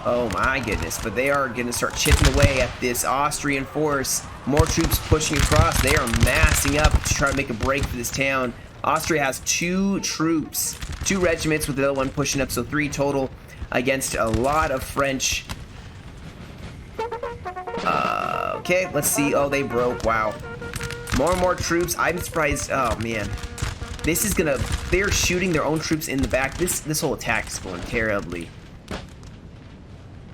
Speaker 1: Oh my goodness, but they are going to start chipping away at this Austrian force. More troops pushing across. They are massing up to try to make a break for this town. Austria has 2 troops, 2 regiments with the other one pushing up, so 3 total against a lot of French. Okay, let's see. Oh, they broke. Wow. More and more troops. I'm surprised. Oh, man. This is gonna... They're shooting their own troops in the back. This whole attack is going terribly.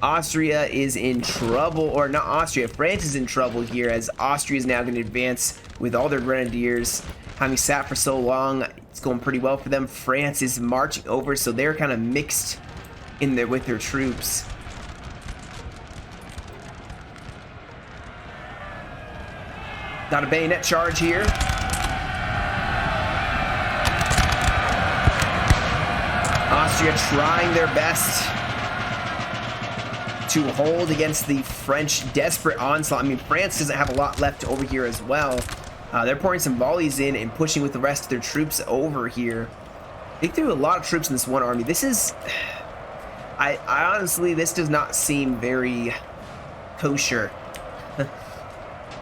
Speaker 1: Austria is in trouble. Or not Austria. France is in trouble here, as Austria is now going to advance with all their grenadiers. Having sat for so long, it's going pretty well for them. France is marching over, so they're kind of mixed in there with their troops. Got a bayonet charge here. Austria trying their best to hold against the French desperate onslaught. I mean, France doesn't have a lot left over here as well. They're pouring some volleys in and pushing with the rest of their troops over here. They threw a lot of troops in this one army. This is... I honestly, this does not seem very kosher.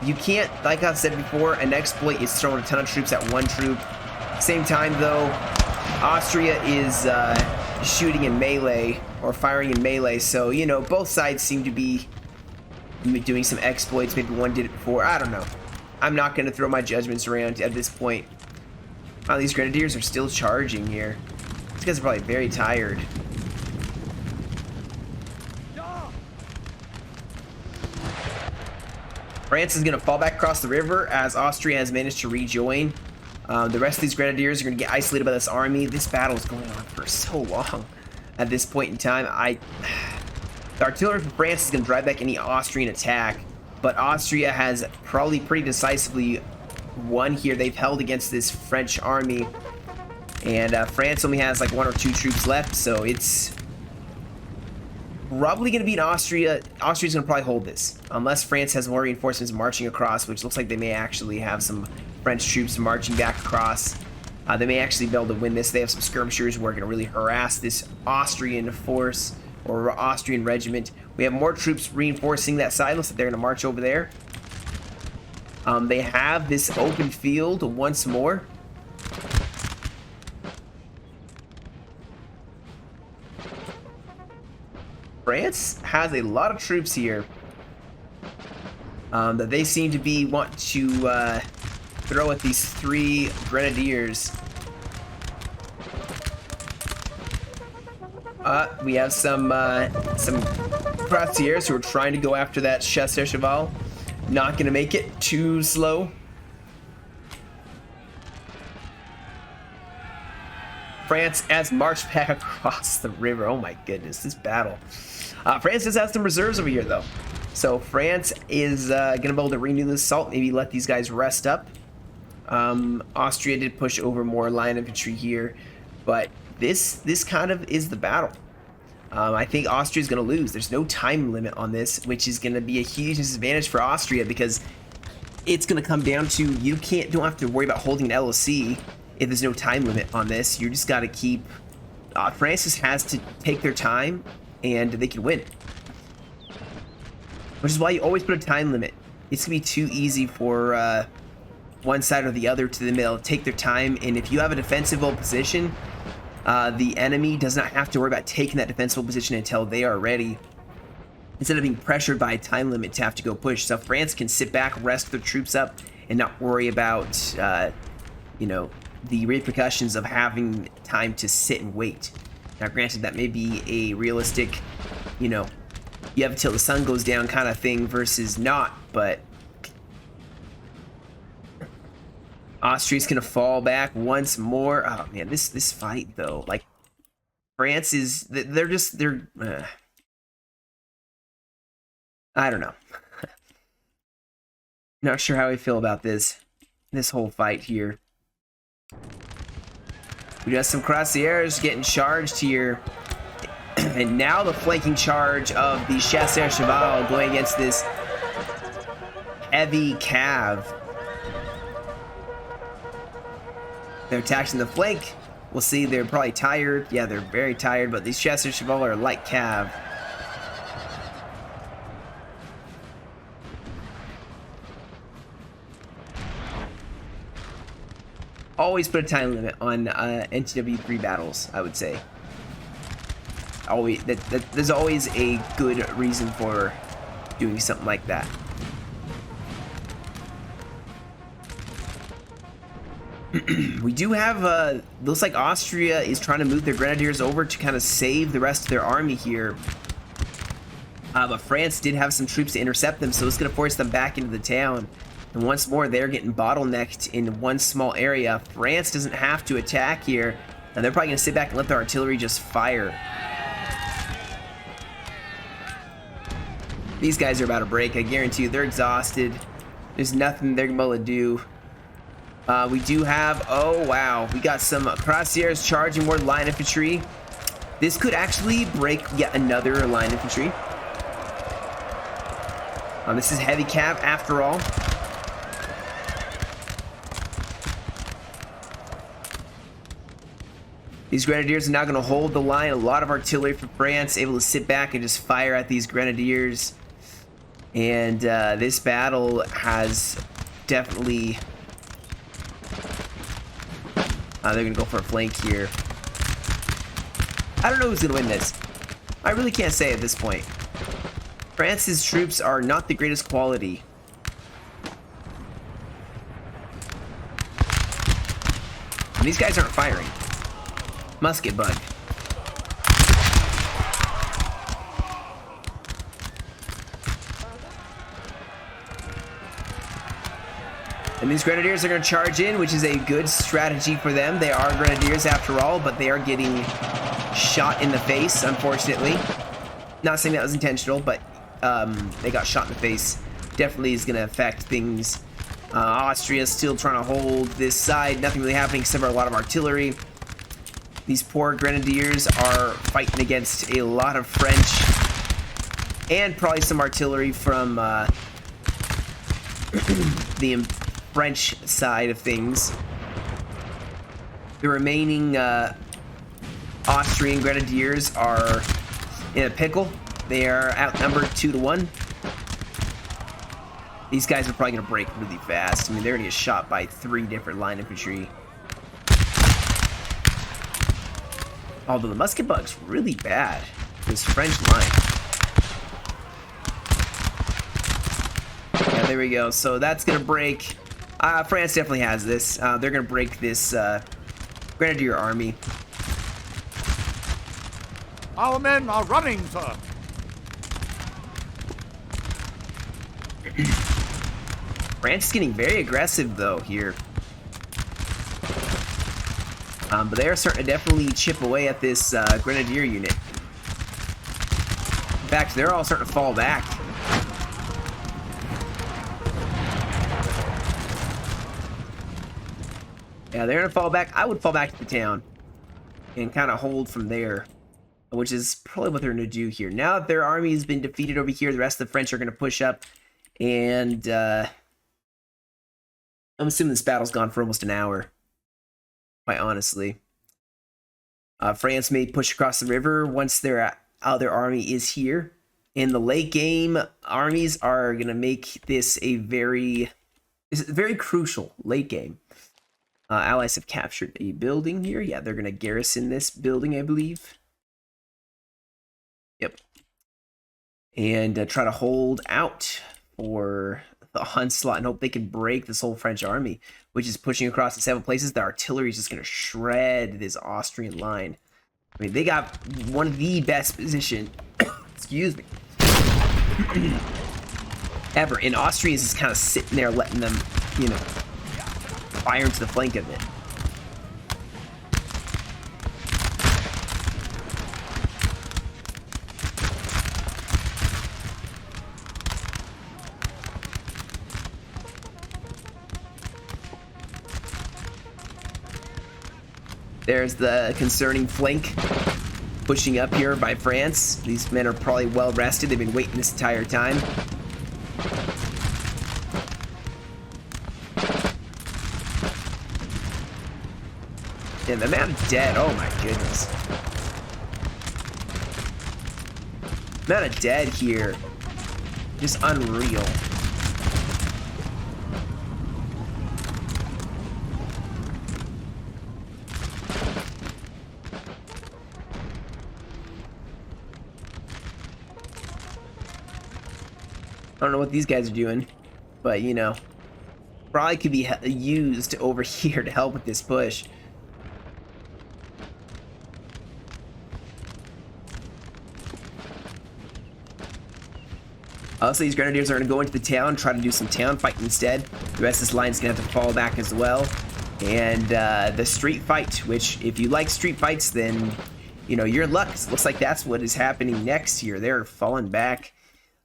Speaker 1: You can't, like I said before, an exploit is throwing a ton of troops at one troop. Same time, though, Austria is shooting in melee, or firing in melee, so, you know, both sides seem to be doing some exploits. Maybe one did it before. I don't know. I'm not going to throw my judgments around at this point. Wow, these grenadiers are still charging here. These guys are probably very tired. France is going to fall back across the river as Austria has managed to rejoin. The rest of these grenadiers are going to get isolated by this army. This battle is going on for so long at this point in time. The artillery from France is going to drive back any Austrian attack, but Austria has probably pretty decisively won here. They've held against this French army, and France only has like 1 or 2 troops left, so it's probably going to beat Austria. Austria's going to probably hold this, unless France has more reinforcements marching across, which looks like they may actually have some French troops marching back across. They may actually be able to win this. They have some skirmishers who are going to really harass this Austrian force or Austrian regiment. We have more troops reinforcing that side. Looks like they're going to march over there. They have this open field once more. France has a lot of troops here that they seem to want to throw at these 3 grenadiers. We have some cuirassiers who are trying to go after that chasseur cheval. Not gonna make it. Too slow. France has marched back across the river. Oh my goodness, this battle. France does have some reserves over here though. So France is gonna be able to renew the assault, maybe let these guys rest up. Austria did push over more line infantry here, but this kind of is the battle. I think Austria is going to lose. There's no time limit on this, which is going to be a huge disadvantage for Austria because it's going to come down to don't have to worry about holding an LOC if there's no time limit on this. You just got to keep. France just has to take their time, and they can win. Which is why you always put a time limit. It's going to be too easy for one side or the other to the middle. Take their time, and if you have a defensible position, the enemy does not have to worry about taking that defensible position until they are ready, instead of being pressured by a time limit to have to go push. So France can sit back, rest their troops up, and not worry about, the repercussions of having time to sit and wait. Now, granted, that may be a realistic, you have until the sun goes down kind of thing versus not, but Austria's gonna fall back once more. Oh man, this fight though, like France is, they're I don't know. Not sure how I feel about this whole fight here. We got some cuirassiers getting charged here, and now the flanking charge of the chasseur cheval going against this heavy cav. They're attacking the flank. We'll see. They're probably tired. Yeah, they're very tired, but these chasseur cheval are light cav. Always put a time limit on NTW3 battles, I would say. Always, there's always a good reason for doing something like that. We do have, looks like Austria is trying to move their grenadiers over to kind of save the rest of their army here. But France did have some troops to intercept them, so it's going to force them back into the town. And once more, they're getting bottlenecked in one small area. France doesn't have to attack here, and they're probably going to sit back and let their artillery just fire. These guys are about to break, I guarantee you. They're exhausted. There's nothing they're able to do. We do have, oh wow, we got some cuirassiers charging more line infantry. This could actually break yet another line infantry. This is heavy cav after all. These grenadiers are now going to hold the line. A lot of artillery from France able to sit back and just fire at these grenadiers. And this battle has definitely... they're going to go for a flank here. I don't know who's going to win this. I really can't say at this point. France's troops are not the greatest quality. And these guys aren't firing. Musket bug. And these grenadiers are going to charge in, which is a good strategy for them. They are grenadiers after all, but they are getting shot in the face, unfortunately. Not saying that was intentional, but they got shot in the face. Definitely is going to affect things. Austria is still trying to hold this side. Nothing really happening except for a lot of artillery. These poor grenadiers are fighting against a lot of French and probably some artillery from the French side of things. The remaining Austrian grenadiers are in a pickle. They are outnumbered 2-1. These guys are probably going to break really fast. I mean, they're going to get shot by 3 different line infantry. Although the musket bug's really bad. This French line. there we go. So that's gonna break. France definitely has this. They're gonna break this Grenadier army.
Speaker 2: Our men are running, sir.
Speaker 1: France is getting very aggressive though here. But they are starting to definitely chip away at this Grenadier unit. In fact, they're all starting to fall back. Yeah, they're gonna fall back. I would fall back to the town and kind of hold from there, which is probably what they're gonna do here. Now that their army has been defeated over here, the rest of the French are gonna push up, and I'm assuming this battle's gone for almost an hour, quite honestly. France may push across the river once their other army is here. In the late game, armies are gonna make this a very crucial late game. Allies have captured a building here. Yeah, they're gonna garrison this building, I believe. Yep. And try to hold out for the onslaught and hope they can break this whole French army, which is pushing across in 7 places. The artillery is just gonna shred this Austrian line. I mean, they got one of the best position, excuse me, ever. And Austria is just kind of sitting there letting them, you know, fire into the flank of it. There's the concerning flank pushing up here by France. These men are probably well rested. They've been waiting this entire time. And the amount of dead, oh my goodness. The amount of dead here, just unreal. I don't know what these guys are doing, but you know, probably could be used over here to help with this push. Also, these Grenadiers are going to go into the town, try to do some town fighting instead. The rest of this line is going to have to fall back as well. And the street fight, which if you like street fights, then, you know, you're in luck. It looks like that's what is happening next here. They're falling back.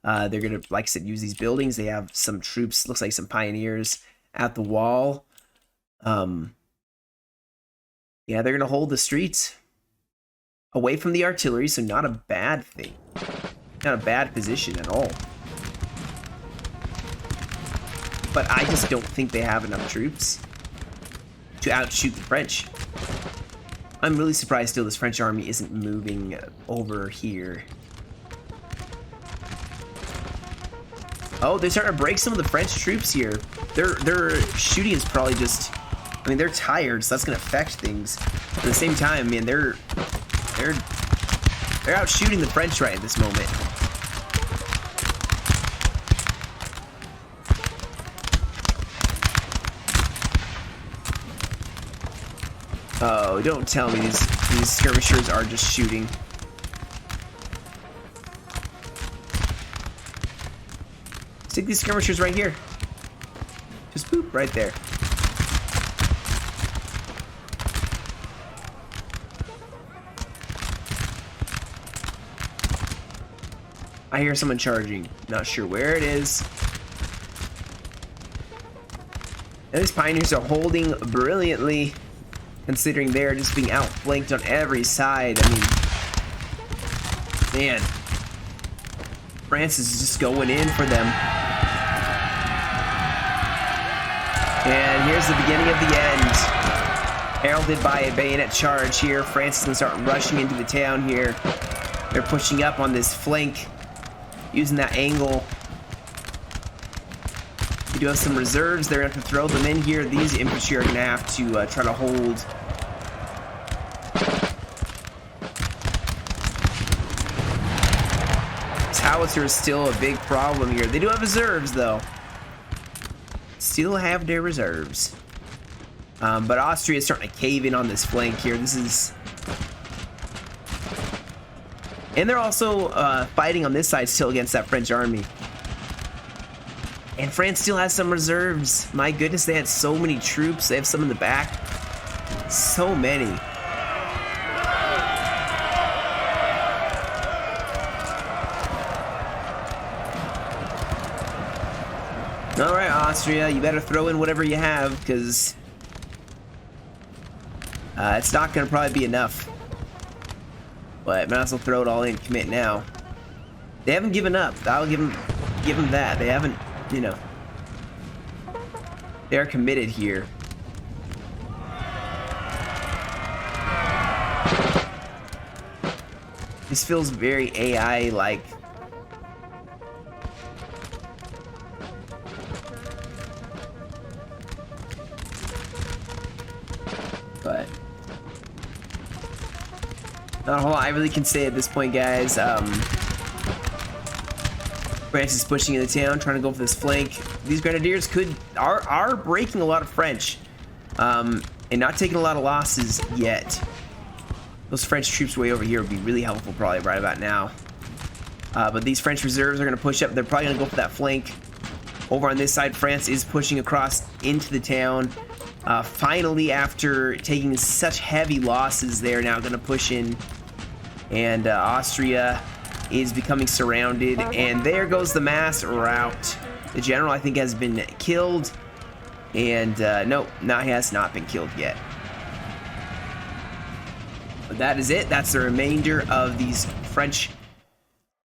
Speaker 1: They're going to, like I said, use these buildings. They have some troops, looks like some pioneers at the wall. Yeah, they're going to hold the streets away from the artillery, so not a bad thing. Not a bad position at all. But I just don't think they have enough troops to outshoot the French. I'm really surprised still this French army isn't moving over here. Oh, they're starting to break some of the French troops here. Their shooting is probably just, I mean, they're tired, so that's gonna affect things. But at the same time, man, they're out shooting the French right at this moment. Oh, don't tell me these skirmishers are just shooting. Stick these skirmishers right here. Just boop, right there. I hear someone charging. Not sure where it is. And these pioneers are holding brilliantly, considering they're just being outflanked on every side. I mean, man, France is just going in for them. And here's the beginning of the end. Heralded by a bayonet charge here. France is going to start rushing into the town here. They're pushing up on this flank, using that angle. We do have some reserves. They're going to have to throw them in here. These infantry are going to have to try to hold. This howitzer is still a big problem here. They do have reserves, though. still have their reserves. But Austria is starting to cave in on this flank here. This is... And they're also fighting on this side still against that French army. And France still has some reserves. My goodness, they had so many troops. They have some in the back. So many. Alright, Austria, you better throw in whatever you have, because it's not going to probably be enough. But might as well throw it all in, commit now. They haven't given up. I'll give them that. They haven't, you know. They're committed here. This feels very AI-like. But not a whole lot I really can say at this point, guys. France is pushing into town, trying to go for this flank. These grenadiers are breaking a lot of French, and not taking a lot of losses yet. Those French troops way over here would be really helpful probably right about now. But these French reserves are going to push up. They're probably going to go for that flank. Over on this side, France is pushing across into the town. Finally, after taking such heavy losses, they're now going to push in. And Austria is becoming surrounded. And there goes the mass rout. The general, I think, has been killed. And nope, he has not been killed yet. But that is it. That's the remainder of these French,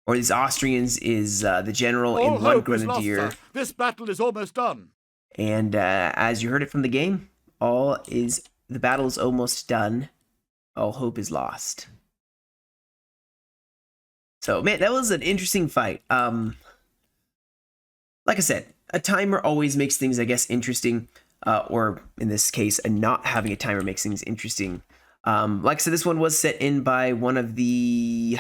Speaker 1: or these Austrians, is the general and one grenadier.
Speaker 2: Lost, this battle is almost done.
Speaker 1: And as you heard it from the game, the battle is almost done. All hope is lost. So, man, that was an interesting fight. Like I said, a timer always makes things, I guess, interesting. Or in this case, not having a timer makes things interesting. Like I said, this one was set in by one of the...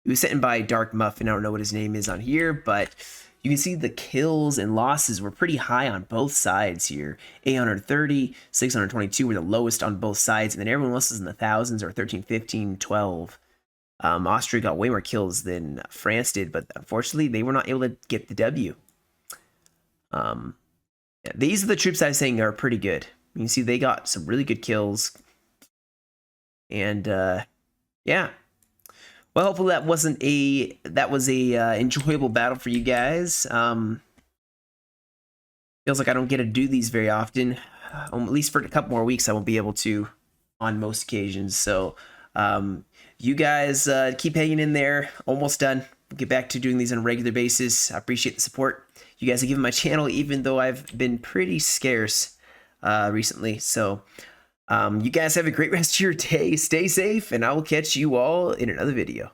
Speaker 1: It was set in by Dark Muffin. I don't know what his name is on here, but you can see the kills and losses were pretty high on both sides here. 830, 622 were the lowest on both sides, and then everyone else is in the thousands, or 13, 15, 12. Austria got way more kills than France did, but unfortunately, they were not able to get the W. Yeah, these are the troops I was saying are pretty good. You can see they got some really good kills. And, yeah. Well, hopefully that was a enjoyable battle for you guys. Feels like I don't get to do these very often. At least for a couple more weeks, I won't be able to on most occasions. So, you guys keep hanging in there. Almost done. We'll get back to doing these on a regular basis. I appreciate the support you guys have given my channel, even though I've been pretty scarce recently. So, you guys have a great rest of your day. Stay safe, and I will catch you all in another video.